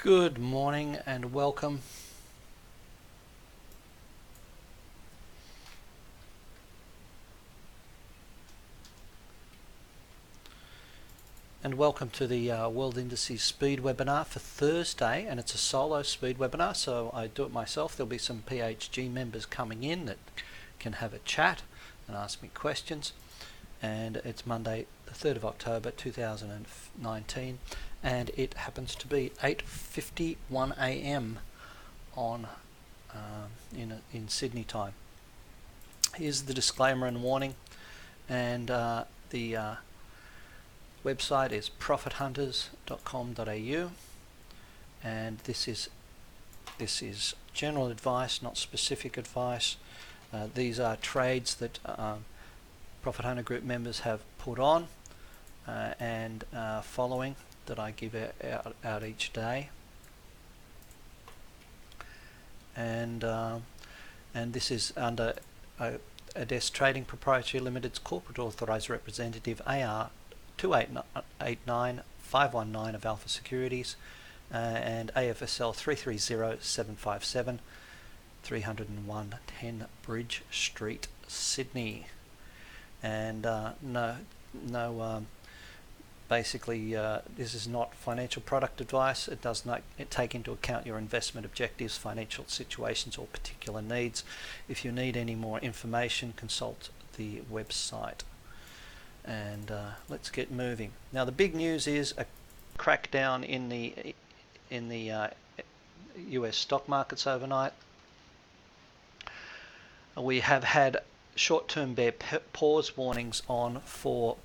Good morning and welcome. And welcome to the World Indices Speed webinar for Thursday, and it's a solo speed webinar, so I do it myself. There'll be some PHG members coming in that can have a chat and ask me questions. And it's Monday the 3rd of October 2019, and it happens to be 8:51 a.m. on in Sydney time. Here's the disclaimer and warning, and the website is profithunters.com.au, and this is general advice, not specific advice. These are trades that Profit Hunter Group members have put on and following that I give out each day, and this is under ADES Trading Proprietary Limited's corporate authorised representative AR 2889519 of Alpha Securities and AFSL 330757 301 10 Bridge Street, Sydney. And basically this is not financial product advice. It does not take into account your investment objectives, financial situations or particular needs. If you need any more information, consult the website. And let's get moving. Now the big news is a crackdown in the US stock markets overnight. We have had short-term bear pause warnings on for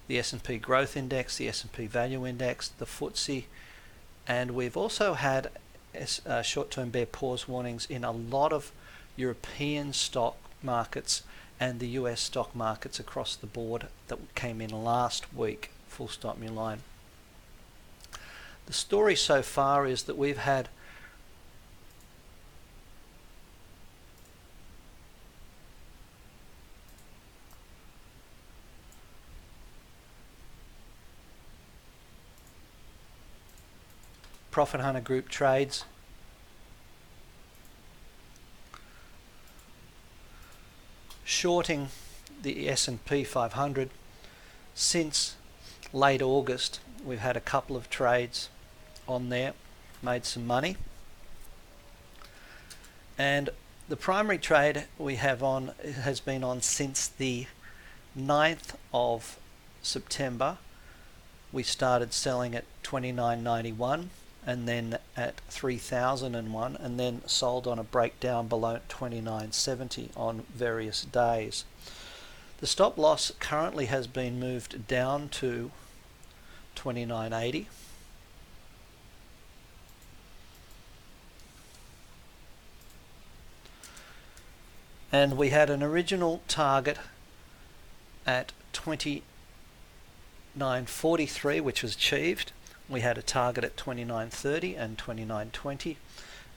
the S&P Growth Index, the S&P Value Index, the FTSE, and we've also had short-term bear pause warnings in a lot of European stock markets and the US stock markets across the board that came in last week. Full stop, new line. The story so far is that we've had Profit Hunter Group trades shorting the S&P 500 since late August. We've had a couple of trades on there, made some money, and the primary trade we have on has been on since the 9th of September. We started selling at $29.91 and then at $3,001, and then sold on a breakdown below $29.70 on various days. The stop loss currently has been moved down to $29.80. And we had an original target at $29.43, which was achieved. We had a target at $29.30 and $29.20,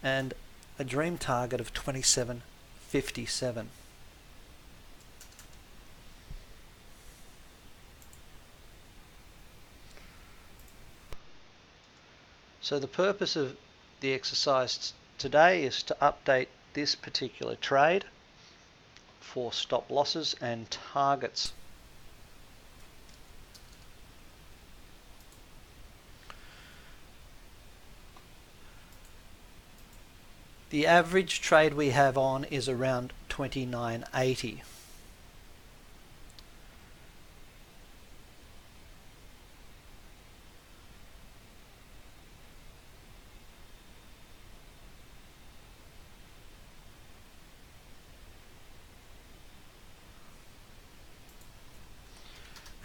and a dream target of $27.57. So the purpose of the exercise today is to update this particular trade for stop losses and targets. The average trade we have on is around $29.80.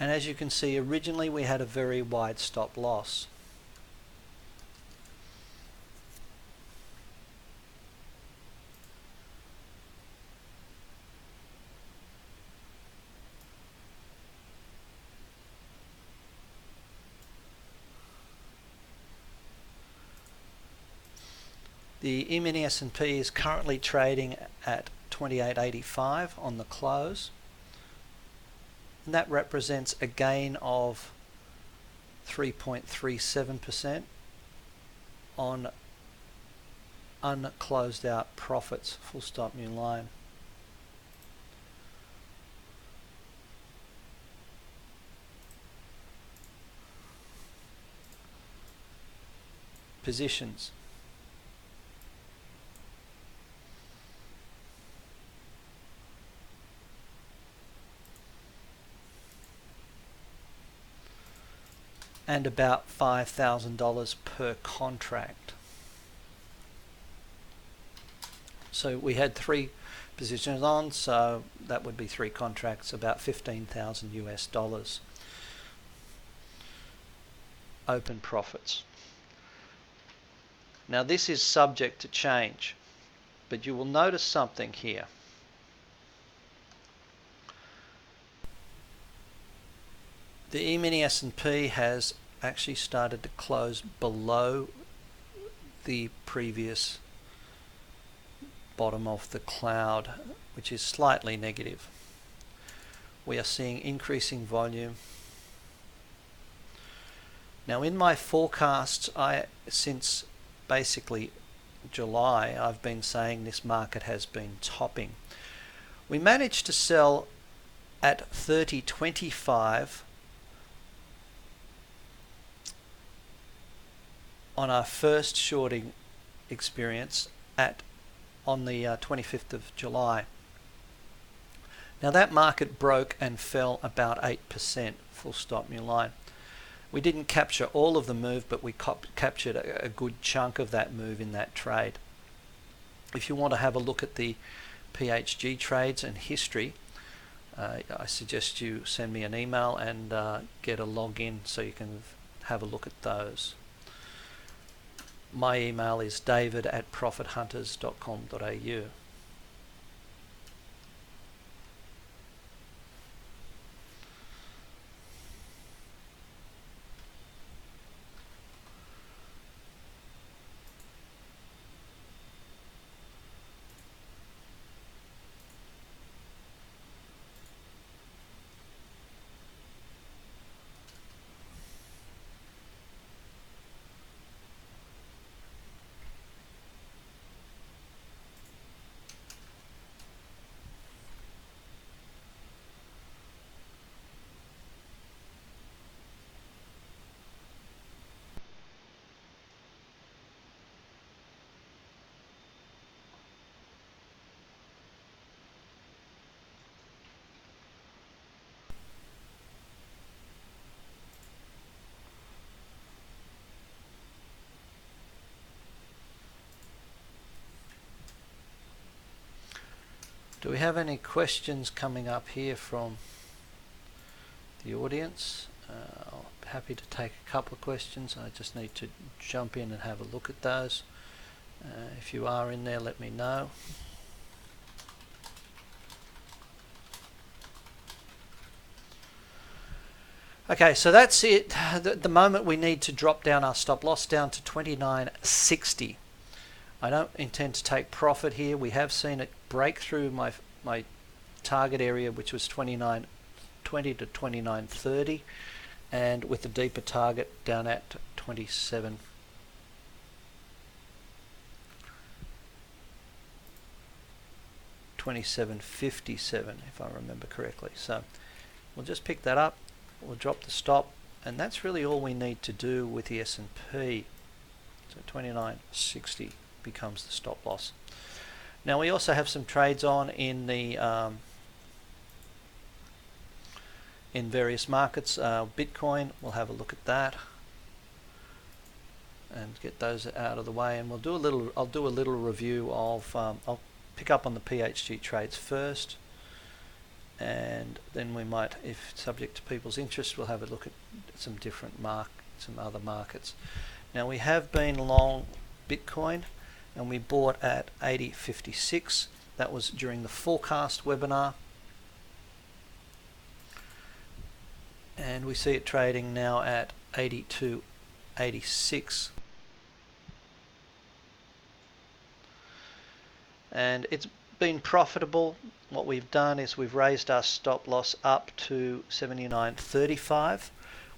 And as you can see, originally we had a very wide stop loss. The E-mini S&P is currently trading at 28.85 on the close, and that represents a gain of 3.37%. on unclosed out profits, full stop, new line. Positions. And about $5,000 per contract. So we had 3 positions on, so that would be 3 contracts, about 15,000 US dollars. Open profits. Now this is subject to change, but you will notice something here. The E-mini S&P has actually started to close below the previous bottom of the cloud, which is slightly negative. We are seeing increasing volume. Now in my forecasts, since basically July, I've been saying this market has been topping. We managed to sell at 30.25 on our first shorting experience on the 25th of July. Now that market broke and fell about 8%, full stop, new line. We didn't capture all of the move, but we captured a good chunk of that move in that trade. If you want to have a look at the PHG trades and history, I suggest you send me an email and get a login so you can have a look at those. My email is david@profithunters.com.au. Do we have any questions coming up here from the audience? I'm happy to take a couple of questions. I just need to jump in and have a look at those. If you are in there, let me know. Okay, so that's it. At the moment we need to drop down our stop loss down to 29.60. I don't intend to take profit here. We have seen it break through my target area, which was 29.20 to 29.30, and with the deeper target down at 27. 27.57, if I remember correctly. So we'll just pick that up. We'll drop the stop, and that's really all we need to do with the S&P. So 29.60 becomes the stop loss. Now we also have some trades on in the in various markets. Bitcoin, we'll have a look at that and get those out of the way, and we'll do a little. I'll do a little review of. I'll pick up on the PHG trades first, and then we might, if subject to people's interest, we'll have a look at some different some other markets. Now we have been long Bitcoin, and we bought at 80.56. That was during the forecast webinar, and we see it trading now at 82.86, and it's been profitable. What we've done is we've raised our stop loss up to 79.35.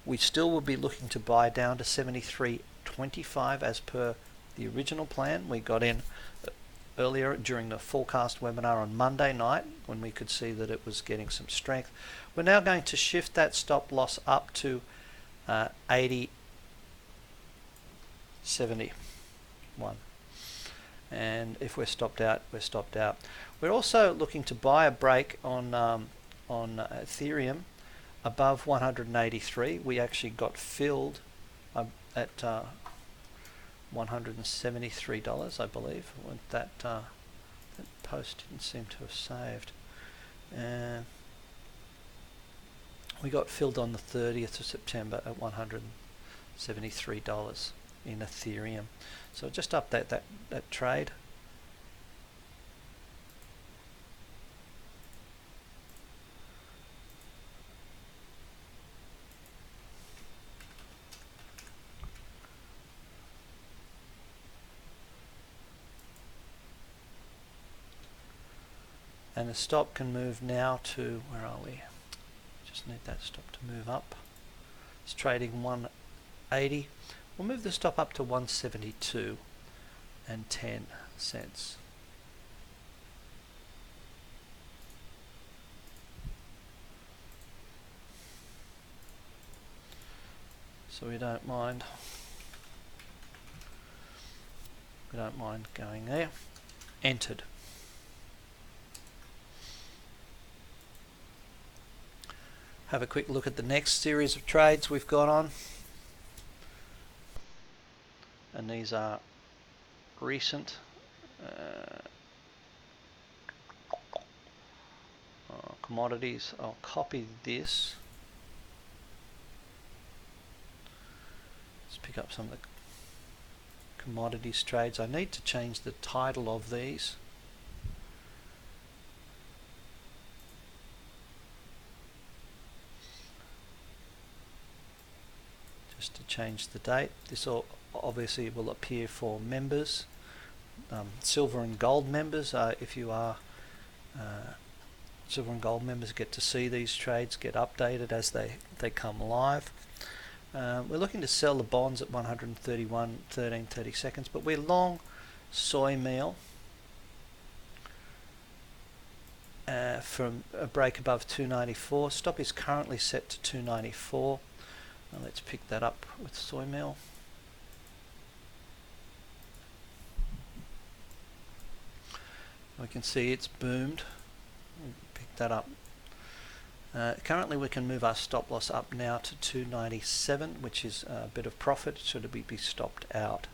We still will be looking to buy down to 73.20 $1.25 as per the original plan. We got in earlier during the forecast webinar on Monday night when we could see that it was getting some strength. We're now going to shift that stop loss up to 80.71, and if we're stopped out, we're stopped out. We're also looking to buy a break on Ethereum above 183. We actually got filled at $173, I believe. That post didn't seem to have saved. We got filled on the 30th of September at $173 in Ethereum. So just up that trade. And the stop can move now to, where are we? Just need that stop to move up. It's trading 180. We'll move the stop up to 172 and 10 cents. So we don't mind going there. Entered. Have a quick look at the next series of trades we've got on. And these are recent. Commodities. I'll copy this. Let's pick up some of the commodities trades. I need to change the title of these. Just to change the date. This obviously will appear for members, silver and gold members. If you are silver and gold members, get to see these trades get updated as they come live. We're looking to sell the bonds at 131.13 but we're long soy meal from a break above 294. Stop is currently set to 294. Now let's pick that up with soy meal. We can see it's boomed. Pick that up. Currently we can move our stop loss up now to 297, which is a bit of profit should it be stopped out.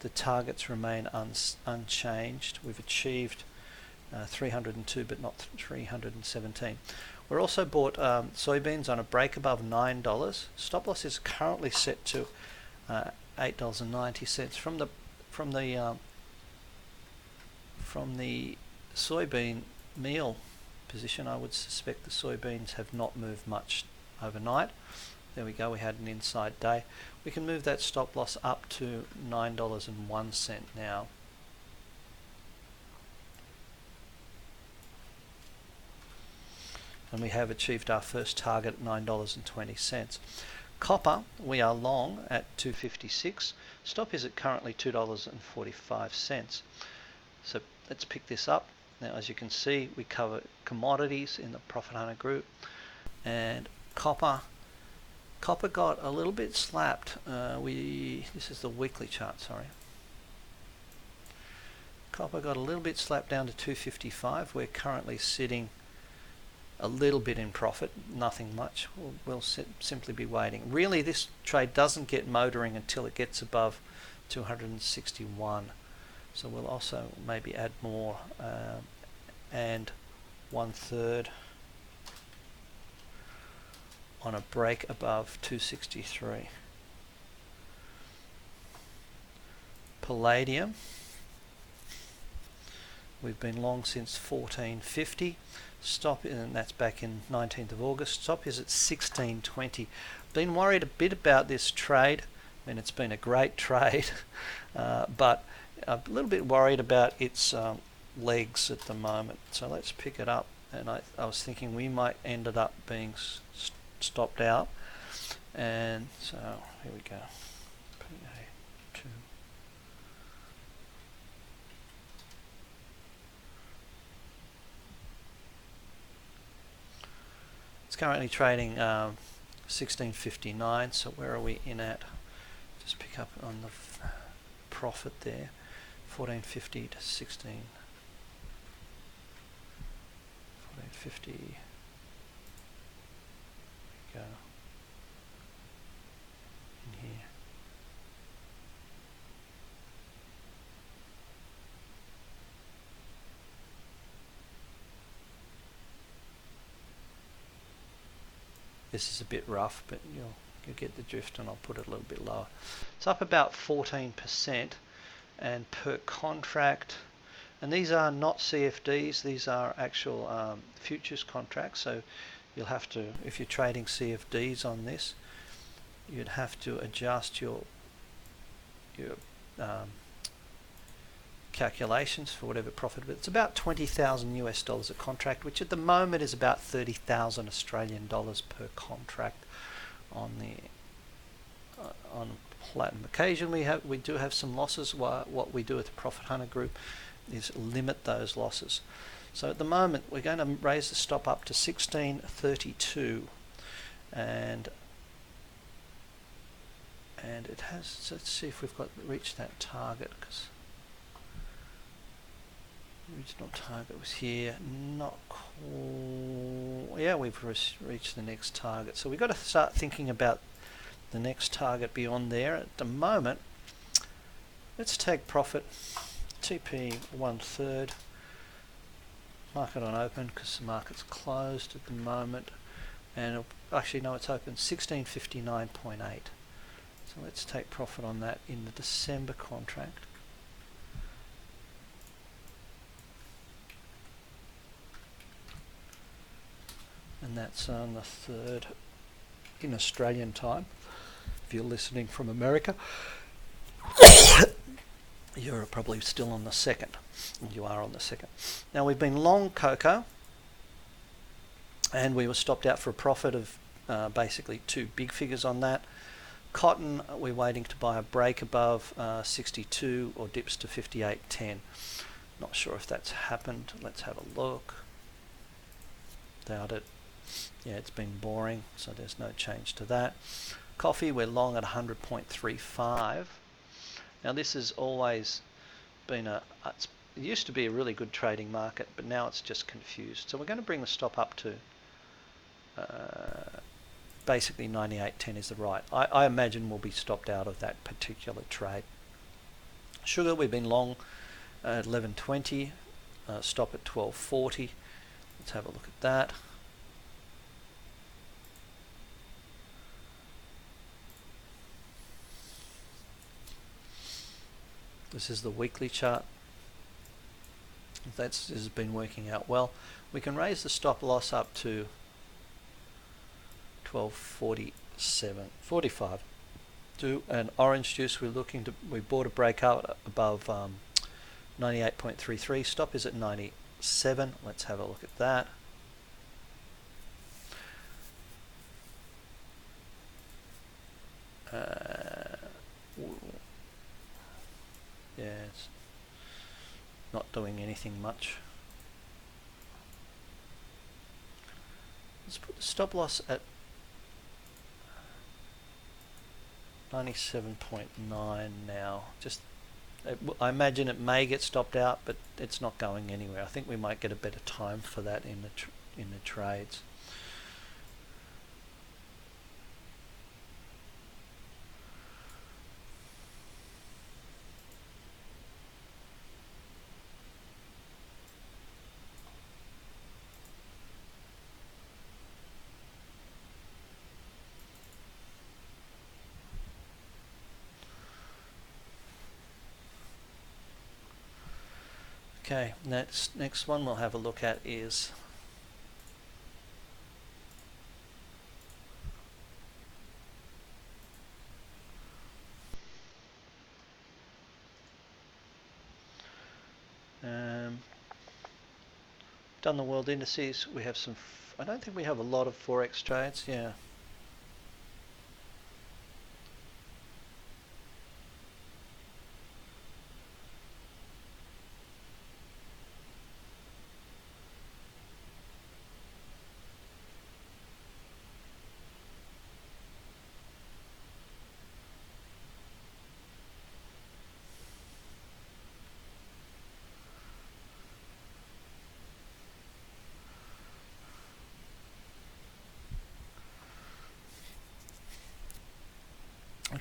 The targets remain unchanged. We've achieved 302 but not 317. We're also bought soybeans on a break above $9. Stop loss is currently set to $8.90. From the soybean meal position, I would suspect the soybeans have not moved much overnight. There we go, we had an inside day. We can move that stop loss up to $9.01 now. And we have achieved our first target at $9.20. Copper, we are long at 256. Stop is at currently $2.45. So let's pick this up. Now, as you can see, we cover commodities in the Profit Hunter group, and copper got a little bit slapped. This is the weekly chart, sorry. Copper got a little bit slapped down to 255. We're currently sitting a little bit in profit, nothing much. We'll simply be waiting. Really, this trade doesn't get motoring until it gets above 261. So we'll also maybe add more and 1/3 on a break above 263. Palladium, we've been long since 1450. Stop, and that's back in 19th of August. Stop is at 1620. Been worried a bit about this trade. I mean, it's been a great trade, but a little bit worried about its legs at the moment. So let's pick it up. And I was thinking we might end it up being stopped out. And so here we go. It's currently trading 16.59. So where are we in at? Just pick up on the profit there. 14.50 to 16. 14.50. Go in here. This is a bit rough, but you'll get the drift, and I'll put it a little bit lower. It's up about 14%, and per contract, and these are not CFDs, these are actual futures contracts, so you'll have to, if you're trading CFDs on this, you'd have to adjust your calculations for whatever profit, but it's about 20,000 US dollars a contract, which at the moment is about 30,000 Australian dollars per contract on Platinum. Occasionally we do have some losses. What we do at the Profit Hunter Group is limit those losses. So at the moment we're going to raise the stop up to 16.32, and it has, so let's see if we've reached that target, because the original target was here. Not cool. Yeah, we've reached the next target, so we've got to start thinking about the next target beyond there. At the moment, let's take profit. TP 1/3. Market on open, because the market's closed at the moment, and actually no, it's open 16.59.8. So let's take profit on that in the December contract. And that's on the 3rd in Australian time. If you're listening from America, you're probably still on the 2nd. You are on the 2nd. Now we've been long cocoa, and we were stopped out for a profit of basically 2 big figures on that. Cotton, we're waiting to buy a break above 62 or dips to 58.10. Not sure if that's happened. Let's have a look. Doubt it. Yeah, it's been boring, so there's no change to that. Coffee, we're long at 100.35. Now this has always been it used to be a really good trading market, but now it's just confused. So we're going to bring the stop up to basically 98.10 is the right. I imagine we'll be stopped out of that particular trade. Sugar, we've been long at 11.20, stop at 12.40. Let's have a look at that. This is the weekly chart. This has been working out well. We can raise the stop loss up to 12.47.45. Do an orange juice. We bought a breakout above 98.33. Stop is at 97. Let's have a look at that. Yeah, it's not doing anything much. Let's put the stop loss at 97.9 now. I imagine it may get stopped out, but it's not going anywhere. I think we might get a better time for that in the trades. Okay, next one we'll have a look at is done the world indices. We have some, I don't think we have a lot of Forex trades, yeah.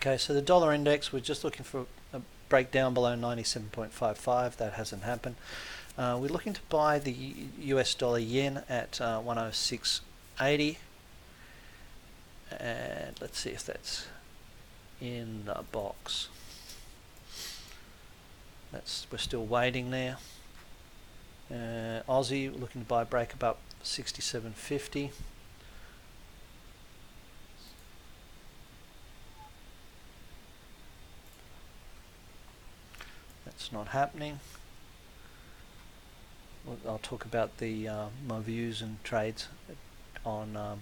Okay, so the dollar index, we're just looking for a breakdown below 97.55. That hasn't happened. We're looking to buy the US dollar yen at 106.80, and let's see if that's in the box. We're still waiting there. Aussie, looking to buy a break above 67.50. That's not happening. I'll talk about my views and trades on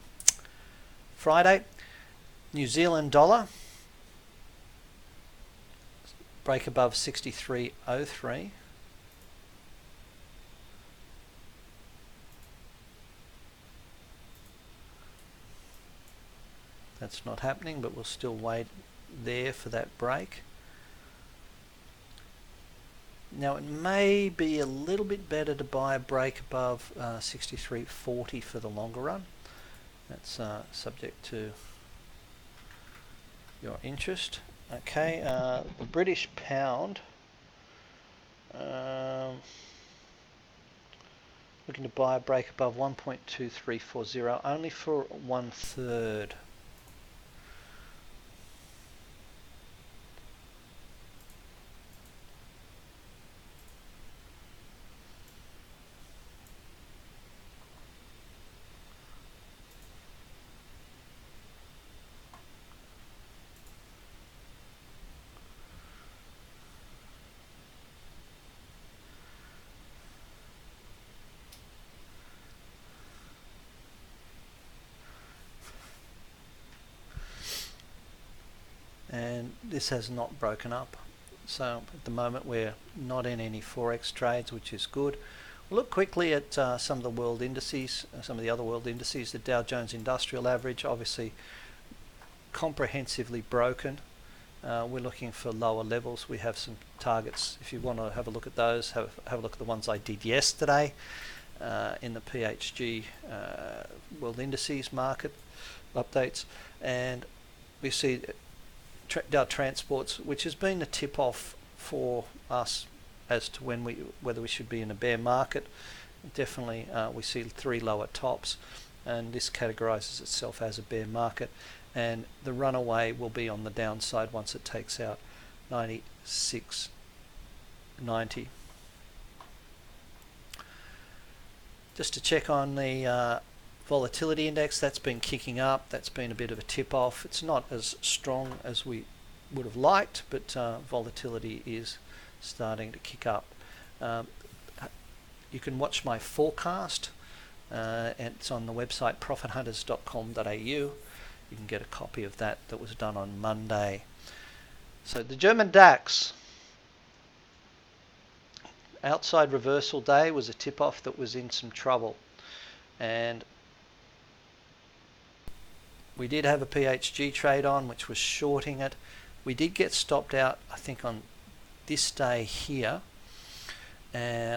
Friday. New Zealand dollar, break above 63.03. That's not happening, but we'll still wait there for that break. Now it may be a little bit better to buy a break above 63.40 for the longer run. That's subject to your interest. Okay, the British pound, looking to buy a break above 1.2340, only for 1/3. And this has not broken up, so at the moment we're not in any forex trades, which is good. We'll look quickly at some of the world indices, some of the other world indices. The Dow Jones Industrial Average, obviously comprehensively broken. We're looking for lower levels. We have some targets. If you want to have a look at those, have a look at the ones I did yesterday in the PHG world indices market updates, and we see Dow Transports, which has been a tip-off for us as to whether we should be in a bear market. Definitely we see 3 lower tops, and this categorizes itself as a bear market, and the runaway will be on the downside once it takes out 96.90. Just to check on the volatility index, that's been kicking up. That's been a bit of a tip-off. It's not as strong as we would have liked, but volatility is starting to kick up. You can watch my forecast, and it's on the website profithunters.com.au. You can get a copy of that was done on Monday. So the German DAX, outside reversal day, was a tip-off that was in some trouble, and we did have a PHG trade on, which was shorting it. We did get stopped out, I think, on this day here,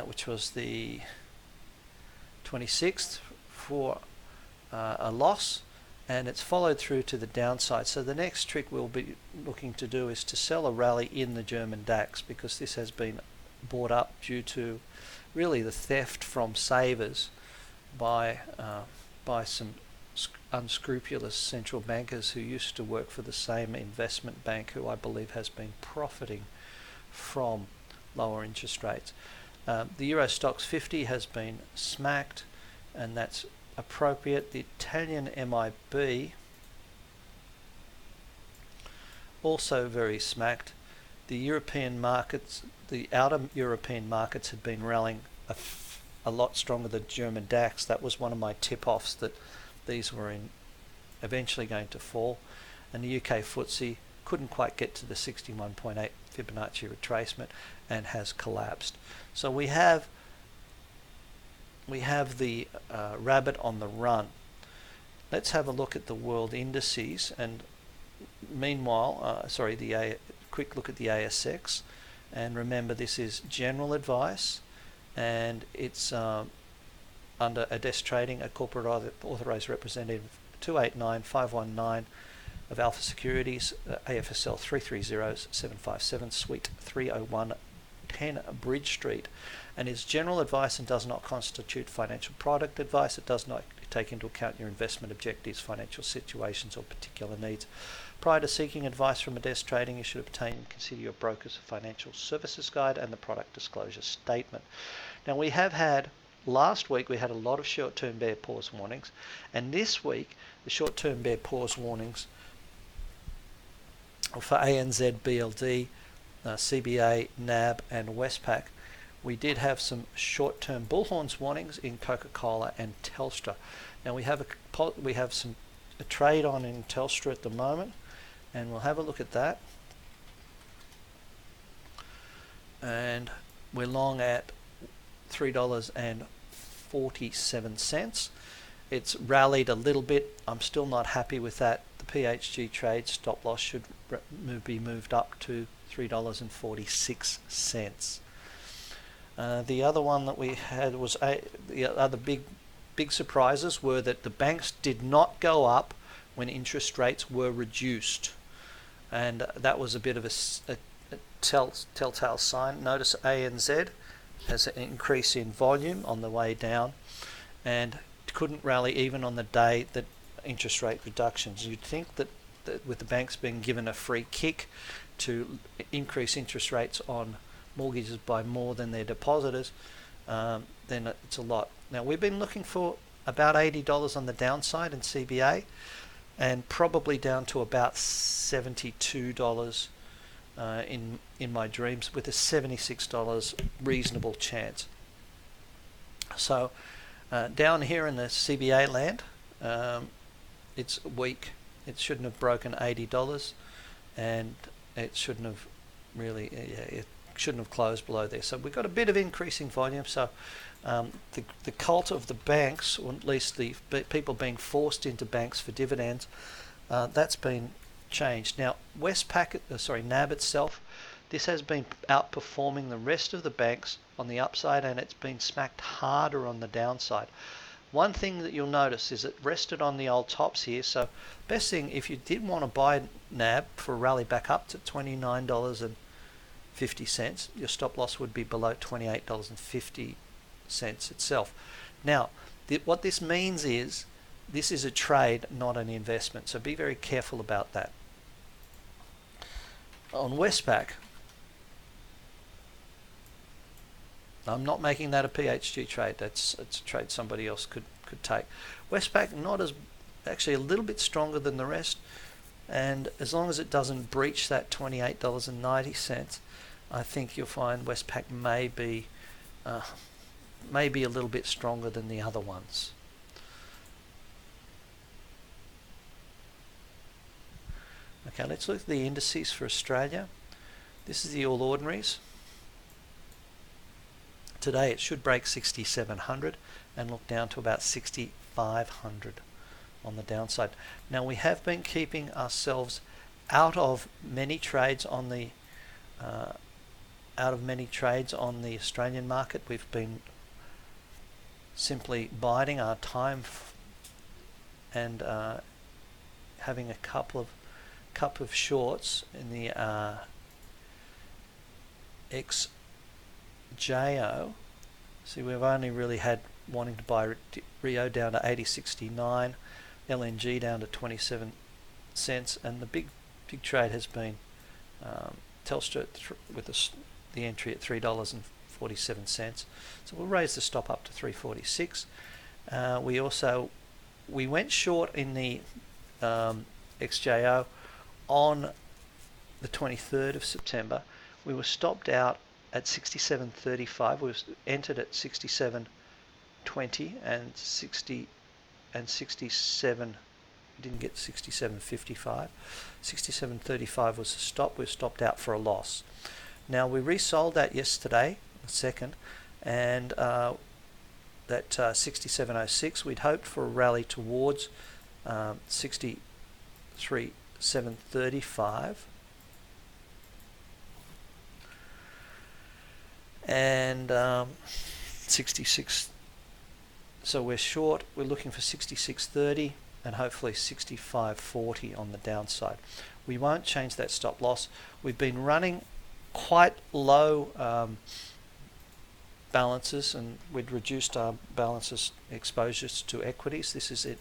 which was the 26th, for a loss, and it's followed through to the downside. So the next trick we'll be looking to do is to sell a rally in the German DAX, because this has been bought up due to really the theft from savers by some unscrupulous central bankers who used to work for the same investment bank, who I believe has been profiting from lower interest rates. The Euro Stoxx 50 has been smacked, and that's appropriate. The Italian MIB also very smacked. The European markets, the outer European markets, had been rallying a lot stronger than German DAX. That was one of my tip-offs, that these were eventually going to fall, and the UK FTSE couldn't quite get to the 61.8 Fibonacci retracement and has collapsed. So we have the rabbit on the run. Let's have a look at the world indices, and meanwhile, quick look at the ASX. And remember, this is general advice, and it's under ADES Trading, a corporate authorized representative 289519 of Alpha Securities, AFSL 330757, Suite 301, 10 Bridge Street, and is general advice and does not constitute financial product advice. It does not take into account your investment objectives, financial situations, or particular needs. Prior to seeking advice from Adest Trading, you should obtain and consider your broker's financial services guide and the product disclosure statement. Now, we have had, last week we had a lot of short-term bear pause warnings, and this week the short-term bear pause warnings for ANZ, BLD, CBA, NAB and Westpac. We did have some short-term bullhorns warnings in Coca-Cola and Telstra. Now we have a trade on in Telstra at the moment, and we'll have a look at that. And we're long at $3.47. It's rallied a little bit. I'm still not happy with that. The PHG trade stop loss should be moved up to $3.46. The other one that we had was the other big surprises were that the banks did not go up when interest rates were reduced, and that was a bit of a telltale sign. Notice ANZ has an increase in volume on the way down, and couldn't rally even on the day that interest rate reductions. You'd think that with the banks being given a free kick to increase interest rates on mortgages by more than their depositors, then it's a lot. Now we've been looking for about $80 on the downside in CBA, and probably down to about $72 in my dreams, with a $76 reasonable chance. So down here in the CBA land, it's weak. It shouldn't have broken $80, and it shouldn't have really, it shouldn't have closed below there. So we've got a bit of increasing volume. So the cult of the banks, or at least the people being forced into banks for dividends, that's been changed. Now Westpac, NAB itself, this has been outperforming the rest of the banks on the upside, and it's been smacked harder on the downside. One thing that you'll notice is it rested on the old tops here. So best thing, if you did want to buy NAB for a rally back up to $29.50, your stop loss would be below $28.50 itself. Now what this means is this is a trade, not an investment, so be very careful about that. On Westpac, I'm not making that a PHG trade. It's a trade somebody else could take. Westpac not as, actually a little bit stronger than the rest, and as long as it doesn't breach that $28.90, I think you'll find Westpac may be a little bit stronger than the other ones. Okay, let's look at the indices for Australia. This is the All Ordinaries. Today it should break 6,700 and look down to about 6,500 on the downside. Now we have been keeping ourselves out of many trades on the Australian market. We've been simply biding our time and having a couple of shorts in the XJO. See, we've only really had wanting to buy Rio down to 80.69, LNG down to 27 cents, and the big trade has been Telstra with the entry at $3.47. So we'll raise the stop up to 346. We went short in the XJO on the 23rd of September. We were stopped out at 67.35. We entered at 67.20 and 67. We didn't get 67.55. 67.35 was the stop. We were stopped out for a loss. Now we resold that yesterday, the second, and that 67.06. We'd hoped for a rally towards 63.735. And 66, so we're short. We're looking for 66.30 and hopefully 65.40 on the downside. We won't change that stop loss. We've been running quite low balances, and we'd reduced our balances exposures to equities. This is an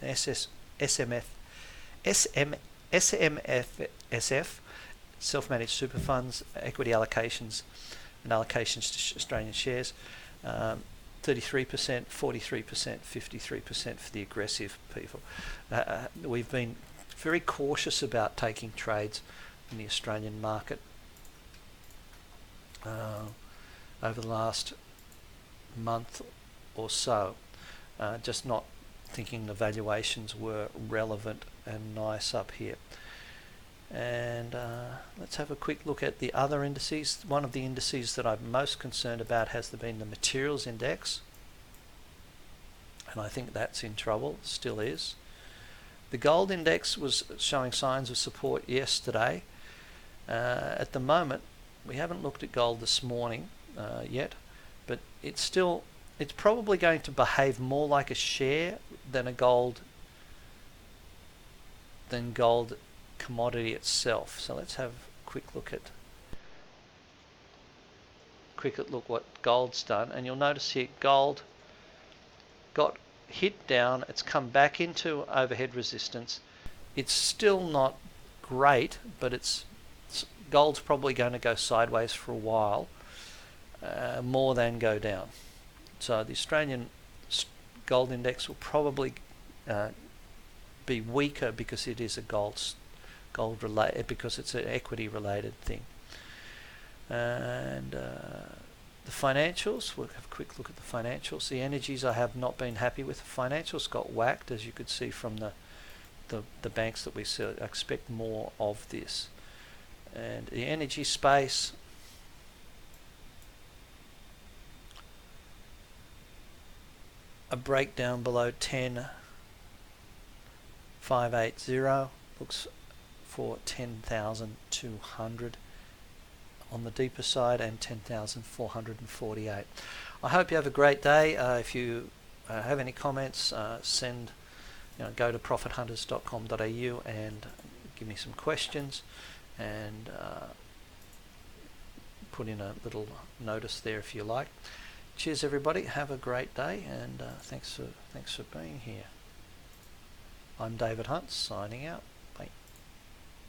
SMFSF, self-managed super funds, equity allocations and allocations to Australian shares. 33%, 43%, 53% for the aggressive people. We've been very cautious about taking trades in the Australian market over the last month or so, just not thinking the valuations were relevant and nice up here. And let's have a quick look at the other indices. One of the indices that I'm most concerned about has been the materials index, and I think that's in trouble, still is. The gold index was showing signs of support yesterday. At the moment, we haven't looked at gold this morning yet, but it's probably going to behave more like a share than a gold commodity itself. So let's have a quick look what gold's done, and you'll notice here gold got hit down. It's come back into overhead resistance. It's still not great, but gold's probably going to go sideways for a while, more than go down. So the Australian gold index will probably be weaker because it is a gold related, because it's an equity related thing. And the financials, we'll have a quick look at the financials. The energies, I have not been happy with. The financials got whacked, as you could see from the banks that we see. I expect more of this. And the energy space, a breakdown below 10,580 looks for 10,200 on the deeper side, and 10,448. I hope you have a great day. If you have any comments, go to profithunters.com.au and give me some questions, and put in a little notice there if you like. Cheers everybody, have a great day, and thanks for being here. I'm David Hunt, signing out.